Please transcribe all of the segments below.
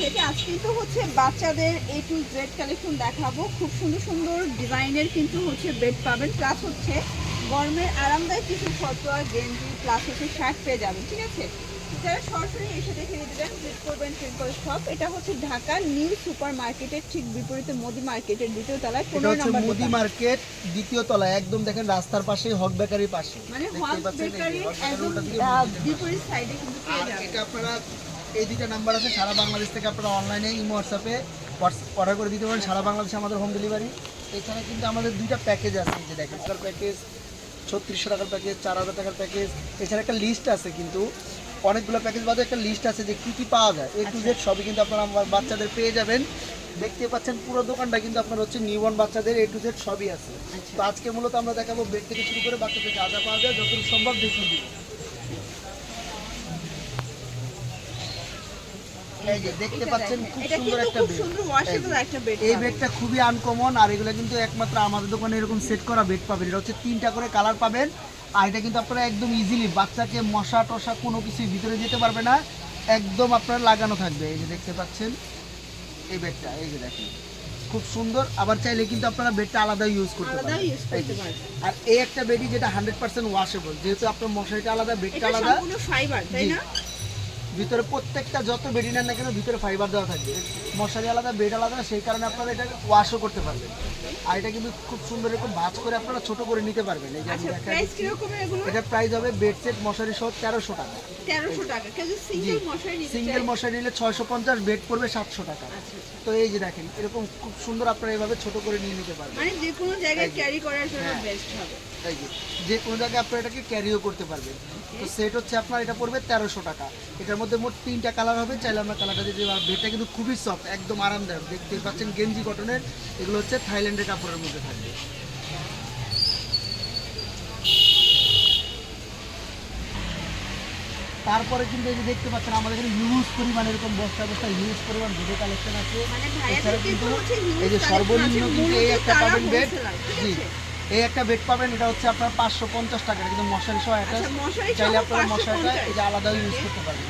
থেকে আজকে কিন্তু হচ্ছে বাচ্চাদের A to Z কালেকশন দেখাবো। খুব সুন্দর সুন্দর ডিজাইনের কিন্তু হচ্ছে বেড পাবেন, প্লাস হচ্ছে গরমের আরামদায়ক কিছু ফতোয়া গেঞ্জি প্লাস হচ্ছে শার্ট পেয়ে যাবেন। ঠিক আছে, যারা সরাসরি এসে দেখে নিতে চান ভিজিট করবেন টুইঙ্কল শপ। এটা হচ্ছে ঢাকা নিউ সুপার মার্কেটের ঠিক বিপরীতে মোদি মার্কেটের দ্বিতীয় তলায় 15 নম্বর মোদি মার্কেট দ্বিতীয় তলায়, একদম দেখেন রাস্তার পাশেই হক বেকারির পাশে, মানে হক বেকারির একদম বিপরীত সাইডে কিন্তু পেয়ে যাবেন। এটা আপনারা এই দুইটা নাম্বার আছে, সারা বাংলাদেশ থেকে আপনারা অনলাইনে ইমো হোয়াটসঅ্যাপে অর্ডার করে দিতে পারেন, সারা বাংলাদেশে আমাদের হোম ডেলিভারি। এখানে কিন্তু আমাদের দুইটা প্যাকেজ আছে, যে দেখেন প্যাকেজ 3600 টাকার প্যাকেজ, 4000 টাকার প্যাকেজ। এছাড়া একটা লিস্ট আছে, কিন্তু অনেকগুলো প্যাকেজ বাদে একটা লিস্ট আছে যে কী কী পাওয়া যায়, A to Z সবই কিন্তু আপনারা আমার বাচ্চাদের পেয়ে যাবেন। দেখতে পাচ্ছেন পুরো দোকানটা কিন্তু আপনার হচ্ছে নিউবর্ন বাচ্চাদের A to Z সবই আছে। তো আজকে মূলত আমরা দেখাবো বেড থেকে শুরু করে বাচ্চাদের যা যা পাওয়া যায় যতটুকু সম্ভব দেখিয়ে দিব। এই যে দেখতে পাচ্ছেন খুব সুন্দর একটা বেড। এই বেডটা খুবই আনকমন, আর এগুলো কিন্তু একমাত্র আমাদের দোকানে এরকম সেট করা বেড পাবেন। এটা হচ্ছে 3টা করে কালার পাবেন, আর এটা কিন্তু আপনারা একদম ইজিলি বাচ্চাকে মশা টশা কোনো কিছুই ভিতরে যেতে পারবে না, একদম আপনারা লাগানো থাকবে। এই যে দেখতে পাচ্ছেন এই বেডটা, এই যে দেখেন খুব সুন্দর। আবার চাইলে কিন্তু আপনারা বেডটা আলাদা ইউজ করতে পারবেন। আর এই একটা বেডই যেটা 100% ওয়াশেবল, যেহেতু আপনার মশারিটা আলাদা, বেডটা আলাদা, ফাইবার তাই না? ভিতরে প্রত্যেকটা যত বেডই নেন না কেন ভিতরে ফাইবার দেওয়া থাকবে, মশারি আলাদা, বেড আলাদা, সেই কারণে আপনারা এটা ওয়াশও করতে পারবেন। আর এটা কিন্তু খুব সুন্দর এরকম ভাঁজ করে আপনারা ছোট করে নিতে পারবেন। এই যে আমি দেখাচ্ছি, এটা প্রাইস হবে বেড সেট মশারি সহ 1300 টাকা। 1300 টাকা। কেউ যদি সিঙ্গেল মশারি নিলে 650, বেড পড়বে 700 টাকা। তো এই যে দেখেন এরকম খুব সুন্দর আপনারা এইভাবে ছোট করে নিয়ে নিতে পারবেন, মানে যে কোনো জায়গায় ক্যারি করার জন্য বেস্ট হবে। এই যে কোনো জায়গায় আপনারা এটাকে ক্যারিও করতে পারবেন। তো সেট হচ্ছে আপনার এটা পড়বে 1300 টাকা। এটার মধ্যে মোট 3টা কালার হবে, চাইলে আমরা কালারটা দিতে পারবো। বেডটা কিন্তু খুবই সফট, একদম আরামদায়ক। দেখতে পাচ্ছেন গেঞ্জি কটনের, এগুলো হচ্ছে থাইল্যান্ডের কাপড়ের মধ্যে থাকবে। তারপরে কিন্তু এই যে দেখতে পাচ্ছেন আমাদের এখানে হিউজ পরিমাণ এরকম বস্তা বস্তা হিউজ পরিমাণ বেডের কালেকশন আছে। এছাড়া কিন্তু এই যে সর্বনিম্ন কিন্তু এই একটা পাবেন বেড, জি এই একটা বেড পাবেন, এটা হচ্ছে আপনার 550 টাকা, কিন্তু মশারি সহ একটা, চাইলে আপনারা মশারিটা এটা আলাদা ইউজ করতে পারবেন।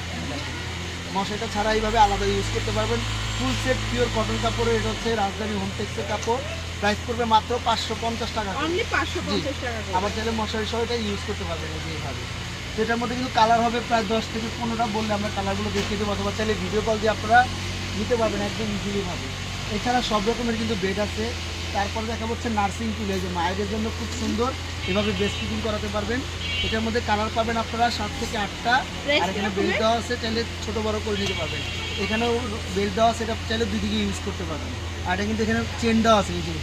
মশারিটা ছাড়া এইভাবে আলাদা ইউজ করতে পারবেন। ফুল সেট পিওর কটন কাপড়ের, এটা হচ্ছে রাজধানী হোমটেক্সের কাপড়, প্রাইস পড়বে মাত্র 550 টাকা। আবার চাইলে মশারি সহ এটা ইউজ করতে পারবেন এই যে এইভাবে। তো এটার মধ্যে কিন্তু কালার হবে প্রায় 10 থেকে 15টা, বললে আমরা কালারগুলো দেখিয়ে দেবো, অথবা চাইলে ভিডিও কল দিয়ে আপনারা নিতে পারবেন একদম ইজিলি ভাবে। এছাড়া সব রকমের কিন্তু বেড আছে। তারপর দেখা হচ্ছে নার্সিং টুল, এই যে মায়েদের জন্য খুব সুন্দর এভাবে ব্রেস্ট ফিডিং করাতে পারবেন। এটার মধ্যে কালার পাবেন আপনারা 7 থেকে 8টা, আর এখানে বেল্ট দেওয়া আছে, চাইলে ছোট বড় করে নিতে পারবেন। এখানেও বেল্ট দেওয়া আছে, এটা চাইলে দুই দিকে ইউজ করতে পারবেন। আর এটা কিন্তু এখানে চেন দেওয়া আছে, এই যে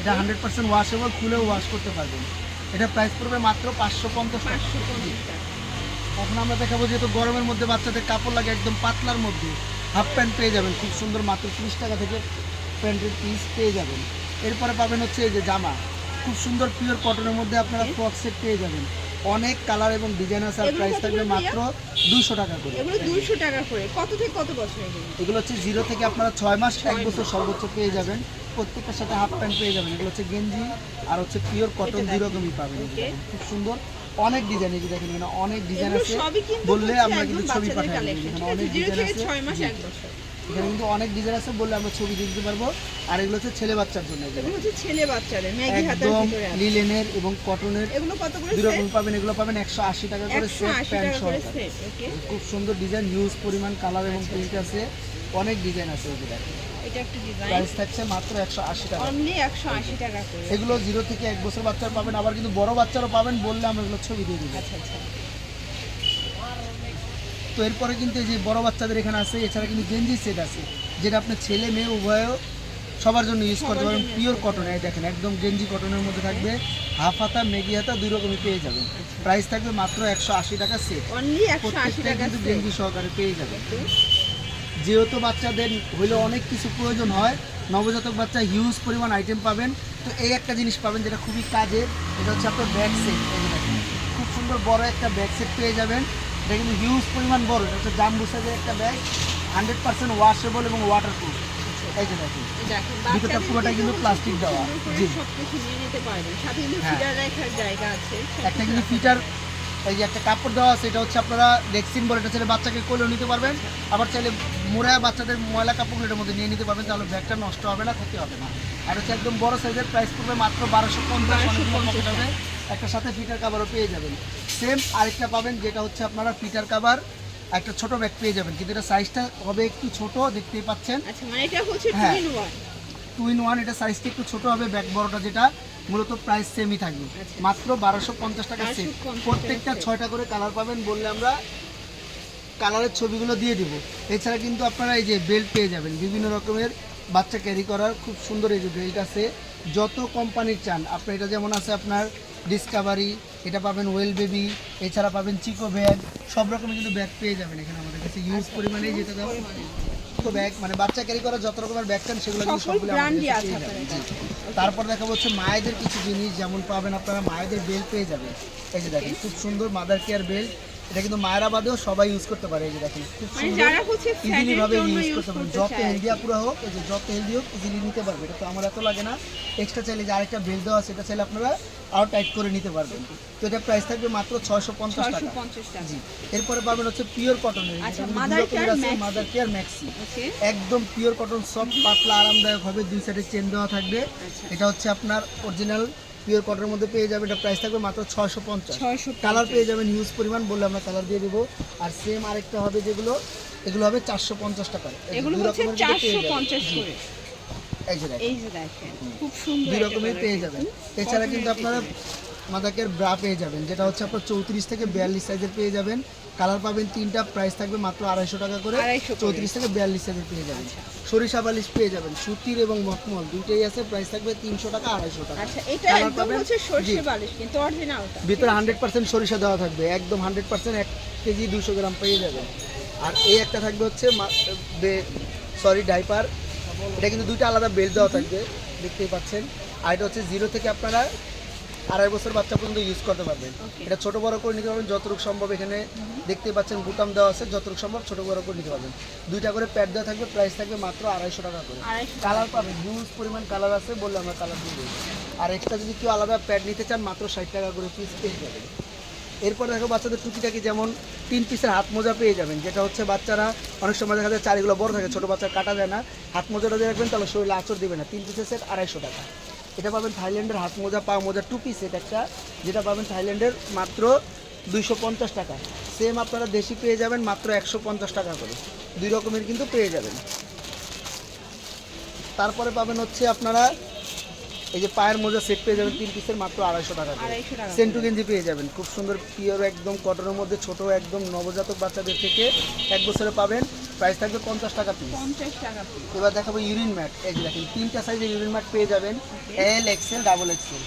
এটা 100% ওয়াশেবল, খুলেও ওয়াশ করতে পারবেন। এটা প্রাইস পড়বে মাত্র 550 টাকা। এখন আমরা দেখাবো, যেহেতু গরমের মধ্যে বাচ্চাদের কাপড় লাগে, একদম পাতলার মধ্যে হাফ প্যান্ট পেয়ে যাবেন খুব সুন্দর, মাত্র 30 টাকা থেকে প্যান্টের পিস পেয়ে যাবেন। এরপরে পাবেন হচ্ছে এই যে জামা, খুব সুন্দর পিওর কটনের মধ্যে আপনারা ফ্রক সেট পেয়ে যাবেন। অনেক কালার এবং ডিজাইন আছে, আর প্রাইস থাকবে মাত্র 200 টাকা করে। এগুলো 200 টাকা করে। কত থেকে কত বছর? এগুলো হচ্ছে 0 থেকে আপনারা 6 মাস, 1 বছর সর্বোচ্চ পেয়ে যাবেন। প্রত্যেকটার সাথে হাফ প্যান্ট পেয়ে যাবেন। এগুলো হচ্ছে গেঞ্জি আর হচ্ছে পিওর কটন, দুই রকমই পাবেন। খুব সুন্দর অনেক ডিজাইন, এই যে দেখেন এখানে অনেক ডিজাইন আছে, বললে আমরা কিন্তু ছবি পাঠাই দেব। এখানে অনেক ডিজাইন আছে, 6 মাস 1 বছর, এখানে কিন্তু অনেক ডিজাইন আছে, বললে আমরা ছবি দিতে পারবো। আর এগুলো হচ্ছে ছেলে বাচ্চার জন্য, এগুলো হচ্ছে ছেলে বাচ্চাদের ম্যাগি হাতার ভিতরে আছে, লিলেনের এবং কটনের, এগুলো কত করে দুই রকম পাবেন। এগুলো পাবেন 180 টাকা করে সেট, প্যান্ট সহ। খুব সুন্দর ডিজাইন, হিউজ পরিমাণ কালার এবং প্রিন্ট আছে, অনেক ডিজাইন আছে। এই যে দেখেন এটা একটা ডিজাইন, প্রাইস থাকছে মাত্র 180 টাকা, অনলি 180 টাকা করে। এগুলো 0 থেকে 1 বছর বাচ্চার পাবেন, আবার কিন্তু বড় বাচ্চারও পাবেন, বললে আমরা এগুলো ছবি দিয়ে দিব। আচ্ছা আচ্ছা। তো এরপরে কিন্তু এই যে বড় বাচ্চাদের এখানে আছে। এছাড়া কিন্তু গেঞ্জি সেট আছে, যেটা আপনার ছেলে মেয়ে উভয় সবার জন্য ইউজ করতে পারবেন, পিওর কটন। এই দেখেন একদম গেঞ্জি কটনের মধ্যে থাকবে, হাফ হাতা মেগি হাতা দুই রকমই পেয়ে যাবেন। প্রাইস থাকবে মাত্র 180 টাকা সেট, অনলি 180 টাকা কিন্তু গেঞ্জি সহকারে পেয়ে যাবেন। যেহেতু বাচ্চাদের হইলে অনেক কিছু প্রয়োজন হয়, নবজাতক বাচ্চা হিউজ পরিমাণ আইটেম পাবেন। তো এই একটা জিনিস পাবেন যেটা খুবই কাজে, এটা হচ্ছে আপনার ব্যাগ সেট। এই যে দেখেন খুব সুন্দর বড় একটা ব্যাগ সেট পেয়ে যাবেন। এটা কিন্তু হিউজ পরিমাণ বড়, এটা হচ্ছে জাম্বো সাইজের একটা ব্যাগ, 100% ওয়াশেবল এবং ওয়াটারপ্রুফ। এই যে দেখেন ভিতরটা পুরোটা কিন্তু প্লাস্টিক দেওয়া, জি সবকিছু নিয়ে নিতে পারবেন, সাথে কিন্তু ফিটার রাখার জায়গা আছে, একটা কিন্তু ফিটার এই যে একটা কাপড় দেওয়া আছে, এটা হচ্ছে আপনারা রেক্সিন বলে, এটা চাইলে বাচ্চাকে কোলেও নিতে পারবেন, আবার চাইলে মোড়া বাচ্চাদের ময়লা কাপড়গুলো এটার মধ্যে নিয়ে নিতে পারবেন, তাহলে ব্যাগটা নষ্ট হবে না, ক্ষতি হবে না। আর হচ্ছে একদম বড় সাইজের, প্রাইস পড়বে মাত্র 1250, অনেকগুলো পকেট হবে, একটা সাথে ফিটার কাভারও পেয়ে যাবেন। সেম আরেকটা পাবেন যেটা হচ্ছে আপনারা ফিটার কাভার একটা ছোট ব্যাগ পেয়ে যাবেন, কিন্তু এটা সাইজটা হবে একটু ছোট, দেখতেই পাচ্ছেন। আচ্ছা মানে এটা হচ্ছে হ্যাঁ। 2 in 1। 2 in 1, এটা সাইজটা একটু ছোট হবে, ব্যাগ বড়টা যেটা মূলত প্রাইস সেমই থাকবে, মাত্র 1250 টাকা সেট। প্রত্যেকটা 6টা করে কালার পাবেন, বললে আমরা কালারের ছবিগুলো দিয়ে দিব। এছাড়া কিন্তু আপনারা এই যে বেল্ট পেয়ে যাবেন বিভিন্ন রকমের, বাচ্চা ক্যারি করার খুব সুন্দর এই যে বেল্ট আছে, যত কোম্পানির চান আপনি। এটা যেমন আছে আপনার ডিসকভারি, এটা পাবেন ওয়েল বেবি, এছাড়া পাবেন চিকো ব্যাগ, সব রকমের কিন্তু ব্যাগ পেয়ে যাবেন এখানে আমাদের কাছে ইউজ পরিমাণে, যেটা দাও তো ব্যাগ মানে বাচ্চা ক্যারি করার যত রকমের ব্যাগ চান সেগুলো কিন্তু সবগুলো আমাদের কাছে পেয়ে যাবেন। তারপর দেখাবো হচ্ছে মায়েদের কিছু জিনিস, যেমন পাবেন আপনারা মায়েদের বেল্ট পেয়ে যাবেন। এই যে দেখেন খুব সুন্দর মাদার কেয়ার বেল্ট, এটা কিন্তু মায়েরা বাদেও সবাই ইউজ করতে পারে। এই যে দেখেন খুব সুন্দর ইজিলি ভাবে ইউজ করতে পারবেন, যত হেলদি আপুরা হোক, এই যে যত হেলদি হোক ইজিলি নিতে পারবে। এটা তো আমার এত লাগে না, এক্সট্রা চাইলে যে আরেকটা বেল্ট দেওয়া আছে, এটা চাইলে আপনারা আরও টাইট করে নিতে পারবেন। তো এটা প্রাইস থাকবে মাত্র 650 টাকা। জি। এরপরে পাবেন হচ্ছে পিওর কটনের, মাদার কেয়ার ম্যাক্সি, একদম পিওর কটন, সফট পাতলা আরামদায়ক হবে, দুই সাইডে চেন দেওয়া থাকবে। এটা হচ্ছে আপনার অরিজিনাল পিওর কটনের মধ্যে পেয়ে যাবে, এটা প্রাইস থাকবে মাত্র 650। কালার পেয়ে যাবেন হিউজ পরিমাণ, বললে আমরা কালার দিয়ে দেবো। আর সেম আরেকটা হবে যেগুলো, এগুলো হবে 450 টাকা। এগুলো হচ্ছে 450 করে। এই যে দেখেন খুব সুন্দর, দুই রকমের পেয়ে যাবেন। এছাড়া কিন্তু আপনারা মাদাকের ব্রা পেয়ে যাবেন, যেটা হচ্ছে আপনার 34 থেকে 42 সাইজের পেয়ে যাবেন। কালার পাবেন 3টা, প্রাইস থাকবে মাত্র 250 টাকা করে। 34 থেকে 42 সাইজের পেয়ে যাবেন। সরিষা বালিশ পেয়ে যাবেন, সুতির এবং মখমল দুইটাই আছে, প্রাইস থাকবে 300 টাকা 250 টাকা। আচ্ছা এটা একদম হচ্ছে সরিষা বালিশ কিন্তু অরিজিনালটা, ভিতরে 100% সরিষা দেওয়া থাকবে, একদম 100%, 1 কেজি 200 গ্রাম পেয়ে যাবেন। আর এই একটা থাকবে হচ্ছে ডাইপার, এটা কিন্তু দুইটা আলাদা বেল্ট দেওয়া থাকবে, দেখতেই পাচ্ছেন। আর এটা হচ্ছে 0 থেকে আপনারা 2.5 বছর বাচ্চা পর্যন্ত ইউজ করতে পারবেন। এটা ছোট বড় করে নিতে পারবেন যতটুকু সম্ভব, এখানে দেখতেই পাচ্ছেন বুতাম দেওয়া আছে, যতটুকু সম্ভব ছোট বড় করে নিতে পারবেন। দুইটা করে প্যাড দেওয়া থাকবে, প্রাইস থাকবে মাত্র 250 টাকা করে। কালার পাবেন হিউজ পরিমাণ কালার আছে, বললে আমরা কালার দিয়ে দেবো। আর এক্সট্রা যদি কেউ আলাদা প্যাড নিতে চান মাত্র 60 টাকা করে পিস পেয়ে যাবেন। এরপর দেখো বাচ্চাদের টুকিটাকি, যেমন 3 পিসের হাত মোজা পেয়ে যাবেন, যেটা হচ্ছে বাচ্চারা অনেক সময় দেখা যায় চারিগুলো বড় থাকে, ছোটো বাচ্চা কাটা যায় না, হাত মোজাটা দিয়ে রাখবেন তাহলে শরীরে আঁচড় দেবে না। 3 পিসের সেট 250 টাকা। এটা পাবেন থাইল্যান্ডের হাত মোজা, পা মোজা 2 পিস সেট একটা, যেটা পাবেন থাইল্যান্ডের মাত্র 250 টাকা। সেম আপনারা দেশি পেয়ে যাবেন মাত্র 150 টাকা করে, দুই রকমের কিন্তু পেয়ে যাবেন। তারপরে পাবেন হচ্ছে আপনারা এই যে পায়ের মোজা সেট পেয়ে যাবেন 3 পিসের মাত্র 250 টাকা। সেন্টু গেঞ্জি পেয়ে যাবেন খুব সুন্দর পিওর একদম কটনের মধ্যে, ছোট একদম নবজাতক বাচ্চাদের থেকে 1 বছরে পাবেন, প্রাইস থাকবে 50 টাকা পিস। এবার দেখাবো ইউরিন ম্যাট, এই যে দেখেন 3টা সাইজের ইউরিন ম্যাট পেয়ে যাবেন, এল এক্সেল ডাবল এক্সেল।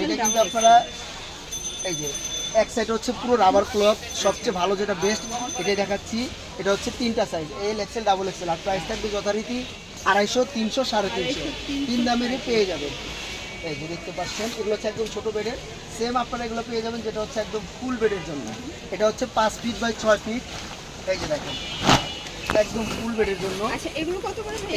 এটা কিন্তু আপনারা এই যে এক সাইড হচ্ছে পুরো রাবার ক্লথ, সবচেয়ে ভালো যেটা বেস্ট এটাই দেখাচ্ছি। এটা হচ্ছে 3টা size, L XL double XL, আর প্রাইস থাকবে যথারীতি 250, 300, 350, 3 দামেরই পেয়ে যাবেন। এই যে দেখতে পাচ্ছেন এগুলো হচ্ছে একদম ছোটো বেডের, সেম আপনারা এগুলো পেয়ে যাবেন যেটা হচ্ছে একদম ফুল বেডের জন্য। এটা হচ্ছে 5 ফিট বাই 6 ফিট, এই যে দেখেন একদম ফুল বেডের জন্য।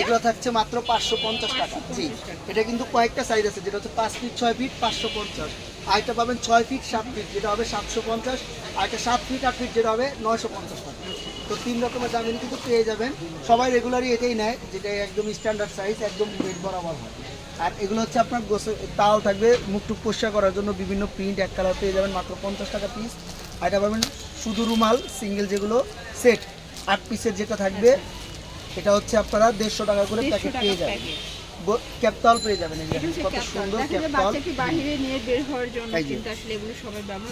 এগুলো থাকছে মাত্র 550 টাকা। জি, এটা কিন্তু কয়েকটা সাইজ আছে, যেটা হচ্ছে 5 ফিট 6 ফিট 550, আরেকটা পাবেন 6 ফিট 7 ফিট যেটা হবে 750, আরেকটা 7 ফিট 8 ফিট যেটা হবে 950 টাকা। তো 3 রকমের দামে কিন্তু পেয়ে যাবেন। সবাই রেগুলারই এটাই নেয়, যেটা একদম স্ট্যান্ডার্ড সাইজ, একদম বেড বরাবর হয়। আর এগুলো হচ্ছে আপনার তাও থাকবে মুখটুক পরিষ্কার করার জন্য, বিভিন্ন প্রিন্ট এক কালার পেয়ে যাবেন মাত্র 50 টাকা পিস। আর এটা পাবেন শুধু রুমাল সিঙ্গেল, যেগুলো সেট 8 পিসের যেটা থাকবে, এটা হচ্ছে আপনারা 150 টাকা করে প্যাকেট পেয়ে যাবেন। ক্যাপটাল পেয়ে যাবেন, কত সুন্দর ক্যাপটাল,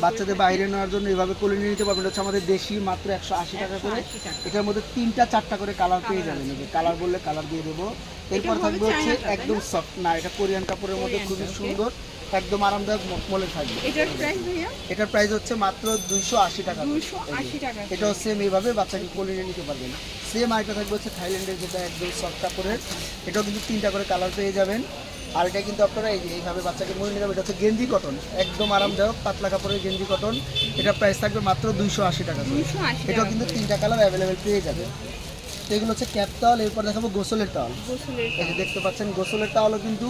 বাচ্চাদের বাইরে নেওয়ার জন্য এভাবে কোলে নিয়ে নিতে পারবেন। হচ্ছে আমাদের দেশি মাত্র 180 টাকা করে। এটার মধ্যে 3টা 4টা করে কালার পেয়ে যাবেন, এই যে কালার বললে কালার দিয়ে দেবো। এরপর থাকবে হচ্ছে একদম সফট, না এটা কোরিয়ান কাপড়ের মধ্যে খুবই সুন্দর, একদম আরামদায়ক মখমলের থাকবে। এটার প্রাইস হচ্ছে মাত্র 280 টাকা। এটা হচ্ছে এইভাবে বাচ্চাকে কোলে নিয়ে নিতে পারবেন। সেম আরেকটা থাকবে হচ্ছে থাইল্যান্ডের, যেটা একদম সফট কাপড়ের, এটাও কিন্তু 3টা করে কালার পেয়ে যাবেন। আর এটা কিন্তু আপনারা এই যে এইভাবে বাচ্চাকে মনে নিতে হবে। এটা হচ্ছে গেঞ্জি কটন, একদম আরামদায়ক পাতলা কাপড়ের গেঞ্জি কটন, এটা প্রাইস থাকবে মাত্র 280 টাকা। এটাও কিন্তু 3টা কালার অ্যাভেলেবেল পেয়ে যাবে। তো এগুলো হচ্ছে ক্যাপ টাওয়াল। এরপর দেখাবো গোসলের টাওয়াল। গোসলের এই যে দেখতে পাচ্ছেন গোসলের টাওয়ালও কিন্তু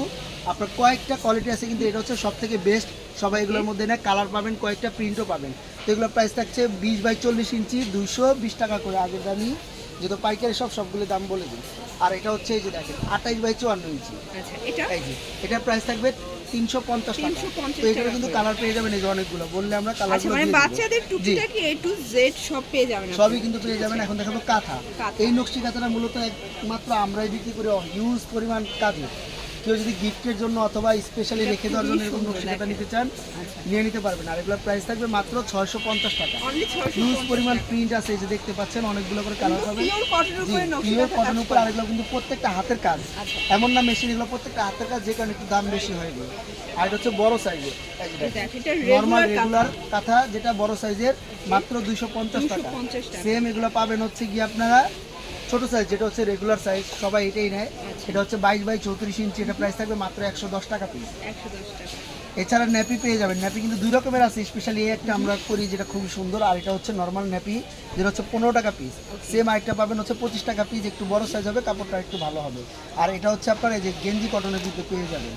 আপনার কয়েকটা কোয়ালিটি আছে, কিন্তু এটা হচ্ছে সব থেকে বেস্ট। সবাই এগুলোর মধ্যে না কালার পাবেন, কয়েকটা প্রিন্টও পাবেন। তো এগুলোর প্রাইস থাকছে 20x40 ইঞ্চি 220 টাকা করে আগের দামই, যেহেতু পাইকারি সবগুলো দাম বলে দিন। আর এটা হচ্ছে এই যে দেখেন 28x54 ইঞ্চি। আচ্ছা, এটা এই যে এটার প্রাইস থাকবে 350 টাকা। 350 তো এখানে টাকা কিন্তু করে। কালার পেয়ে যাবেন, এই যে অনেকগুলো বললে আমরা আচ্ছা, কালারগুলো মানে দিয়ে দেব। বাচ্চাদের টুকিটাকি A to Z সব পেয়ে যাবেন আপনি। সবই কিন্তু পেয়ে যাবেন। এখন দেখাবো কাঁথা। কাঁথা। এই নকশি কাঁথাটা মূলত একমাত্র আমরাই বিক্রি করে, হিউজ পরিমাণ কাজে। কেউ যদি গিফটের জন্য অথবা স্পেশালি এটা রেখে দেওয়ার জন্য খুবই এরকম সুন্দর নকশি কাঁথা দেখেন। নিতে চান, আচ্ছা। নিয়ে নিতে পারবেন। আর এগুলোর প্রাইস থাকবে মাত্র 650 টাকা। Only 650 হিউজ পরিমাণ টাকা। প্রিন্ট আছে, এই যে দেখতে পাচ্ছেন অনেকগুলো করে কালার পাবেন। পিওর কটনের উপরে নকশি পিওর কাঁথা কটনের কাজ উপর। করা। আর এগুলো কিন্তু প্রত্যেকটা হাতের কাজ, আচ্ছা। এমন না মেশিন, এগুলো প্রত্যেকটা হাতের কাজ, যে কারণে একটু দাম বেশি হয়ে যায়। আর এটা হচ্ছে বড় সাইজের, দেখ, এটা নর্মাল রেগুলার রেগুলার কাঁথা, যেটা বড় সাইজের, মাত্র 250 টাকা। 250 টাকা। সেম এগুলো পাবেন হচ্ছে গিয়ে আপনারা ছোট সাইজ, যেটা হচ্ছে রেগুলার সাইজ, সবাই এটাই নেয়। আচ্ছা। এটা হচ্ছে 22x34 ইঞ্চি। এটা প্রাইস থাকবে মাত্র 110 টাকা পিস। 110 টাকা। এছাড়া ন্যাপি পেয়ে যাবেন। ন্যাপি কিন্তু দুই রকমের আছে, স্পেশালি এই একটা আমরা করি যেটা খুবই সুন্দর, আর এটা হচ্ছে নর্মাল ন্যাপি, যেটা হচ্ছে 15 টাকা পিস। সেম আরেকটা পাবেন হচ্ছে 25 টাকা পিস, একটু বড় সাইজ হবে, কাপড়টা একটু ভালো হবে। আর এটা হচ্ছে আপনার এই যে গেঞ্জি কটনের দিকে পেয়ে যাবেন,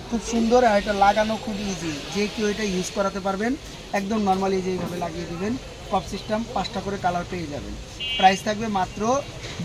খুব সুন্দর। আর এটা লাগানো খুব ইজি, যে কেউ এটা ইউজ করাতে পারবেন। একদম নর্মালি যে এইভাবে লাগিয়ে দিবেন, পপ সিস্টেম, 5টা করে কালার পেয়ে যাবেন। প্রাইস থাকবে মাত্র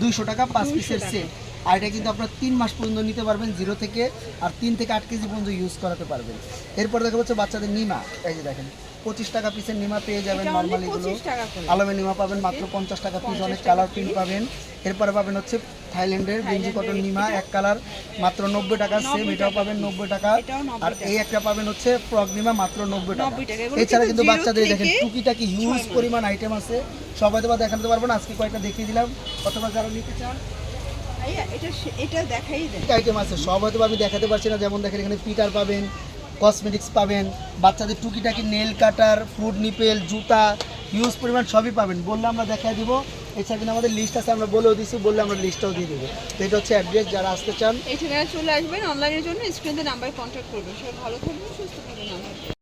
200 টাকা 5 পিসের সেট। আর এটা কিন্তু আপনার 3 মাস পর্যন্ত নিতে পারবেন 0 থেকে, আর 3 থেকে 8 কেজি পর্যন্ত ইউজ করাতে পারবেন। এরপর দেখা হচ্ছে বাচ্চাদের নিমা। এই যে দেখেন 25 টাকা পিসের নিমা পেয়ে যাবেন। এটা only নর্মালি এগুলো 25 টাকা করে। আলমের নিমা পাবেন মাত্র 50 টাকা পিস, 50 অনেক টাকা কালার piece। প্রিন্ট পাবেন। এরপরে পাবেন হচ্ছে থাইল্যান্ডের গেঞ্জি কটন নিমা, এক কালার, মাত্র 90 টাকা। সেম 90 এটাও টাকা পাবেন 90 টাকা। এটাও 90 আর টাকা। এই একটা পাবেন হচ্ছে ফ্রক নিমা, মাত্র 90 টাকা। 90 টাকা। এগুলো এছাড়া কিন্তু কিন্তু 0 বাচ্চাদের দেখেন থেকে টুকিটাকি হিউজ 6 মাস। পরিমাণ আইটেম আছে, সবাই তো দেখাতে পারবো না, আজকে কয়েকটা দেখিয়ে দিলাম। অথবা যারা নিতে চান ভাইয়া, এটা দেখাই দেন। আইটেম আছে, সব হয়তো আমি দেখাতে পারছি না। যেমন দেখেন এখানে পিটার পাবেন, কসমেটিক্স পাবেন, বাচ্চাদের টুকিটাকি নেল কাটার, ফুড নিপেল, জুতা, হিউজ পরিমাণ সবই পাবেন। বললে আমরা দেখাই দিব। এছাড়া কিন্তু আমাদের লিস্ট আছে, আমরা বলেও দিচ্ছি, বললে আমরা লিস্টটাও দিয়ে দেবো। তো এটা হচ্ছে অ্যাড্রেস, যারা আসতে চান এই ঠিকানায় চলে আসবেন। অনলাইনের জন্য স্ক্রিনে নাম্বারে কন্ট্যাক্ট করবেন। সবাই ভালো থাকবেন, সুস্থ থাকবেন।